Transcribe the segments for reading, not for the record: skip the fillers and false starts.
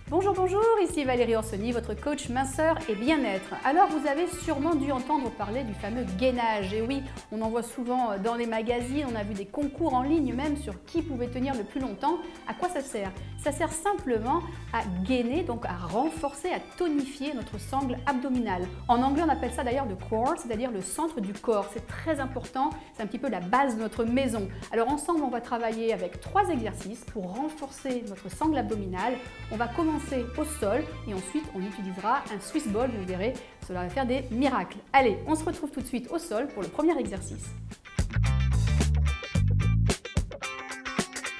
Bonjour, bonjour, ici Valérie Orsoni, votre coach minceur et bien-être. Alors vous avez sûrement dû entendre parler du fameux gainage. Et oui, on en voit souvent dans les magazines, on a vu des concours en ligne même sur qui pouvait tenir le plus longtemps. À quoi ça sert? Ça sert simplement à gainer, donc à renforcer, à tonifier notre sangle abdominale. En anglais on appelle ça d'ailleurs le core, c'est-à-dire le centre du corps. C'est très important, c'est un petit peu la base de notre maison. Alors ensemble on va travailler avec 3 exercices pour renforcer notre sangle abdominale. On va commencer au sol et ensuite on utilisera un Swiss ball, vous verrez, cela va faire des miracles. Allez, on se retrouve tout de suite au sol pour le premier exercice.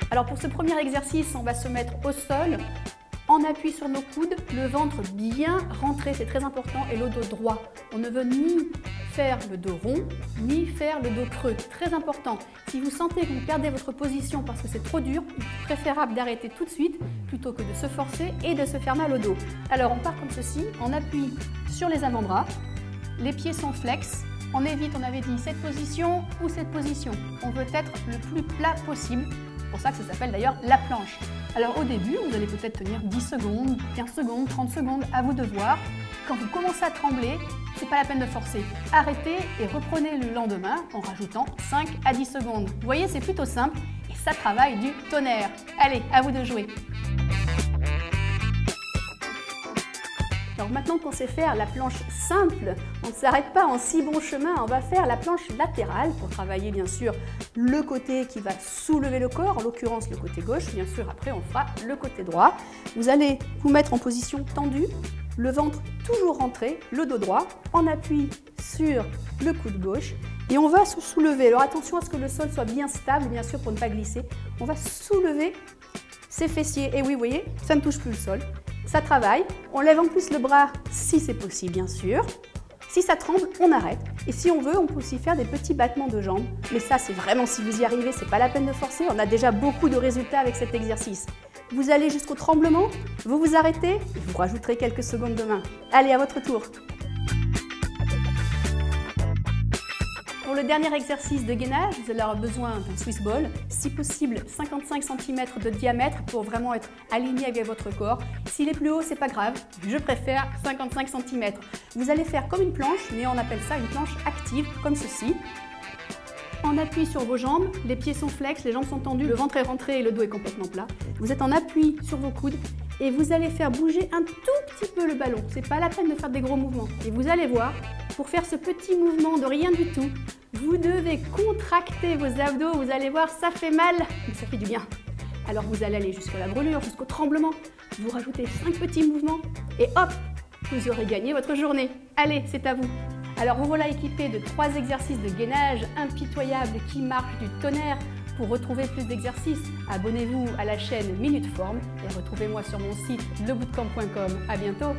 Alors pour ce premier exercice, on va se mettre au sol, en appui sur nos coudes, le ventre bien rentré, c'est très important, et le dos droit. On ne veut ni faire le dos rond, ni faire le dos creux. Très important. Si vous sentez que vous perdez votre position parce que c'est trop dur, il est préférable d'arrêter tout de suite plutôt que de se forcer et de se faire mal au dos. Alors on part comme ceci, on appuie sur les avant-bras, les pieds sont flex, on évite, on avait dit, cette position ou cette position. On veut être le plus plat possible. C'est pour ça que ça s'appelle d'ailleurs la planche. Alors au début, vous allez peut-être tenir 10 secondes, 15 secondes, 30 secondes, à vous de voir. Quand vous commencez à trembler, c'est pas la peine de forcer. Arrêtez et reprenez le lendemain en rajoutant 5 à 10 secondes. Vous voyez, c'est plutôt simple et ça travaille du tonnerre. Allez, à vous de jouer. Alors maintenant qu'on sait faire la planche simple, on ne s'arrête pas en si bon chemin, on va faire la planche latérale pour travailler bien sûr le côté qui va soulever le corps, en l'occurrence le côté gauche, bien sûr après on fera le côté droit. Vous allez vous mettre en position tendue, le ventre toujours rentré, le dos droit, en appui sur le coude gauche et on va se soulever. Alors attention à ce que le sol soit bien stable, bien sûr pour ne pas glisser. On va soulever ses fessiers et oui, vous voyez, ça ne touche plus le sol. Ça travaille, on lève en plus le bras si c'est possible bien sûr. Si ça tremble, on arrête. Et si on veut, on peut aussi faire des petits battements de jambes. Mais ça, c'est vraiment si vous y arrivez, c'est pas la peine de forcer. On a déjà beaucoup de résultats avec cet exercice. Vous allez jusqu'au tremblement, vous vous arrêtez et vous rajouterez quelques secondes de main. Allez, à votre tour. Pour le dernier exercice de gainage, vous allez avoir besoin d'un Swiss ball, si possible 55 cm de diamètre pour vraiment être aligné avec votre corps. S'il est plus haut, c'est pas grave, je préfère 55 cm. Vous allez faire comme une planche, mais on appelle ça une planche active, comme ceci. En appui sur vos jambes, les pieds sont flex, les jambes sont tendues, le ventre est rentré et le dos est complètement plat. Vous êtes en appui sur vos coudes et vous allez faire bouger un tout petit peu le ballon. C'est pas la peine de faire des gros mouvements. Et vous allez voir, pour faire ce petit mouvement de rien du tout, vous devez contracter vos abdos. Vous allez voir, ça fait mal, mais ça fait du bien. Alors vous allez aller jusqu'à la brûlure, jusqu'au tremblement. Vous rajoutez 5 petits mouvements et hop, vous aurez gagné votre journée. Allez, c'est à vous. Alors vous voilà équipé de 3 exercices de gainage impitoyables qui marchent du tonnerre. Pour retrouver plus d'exercices, abonnez-vous à la chaîne Minute Forme et retrouvez-moi sur mon site lebootcamp.com. À bientôt.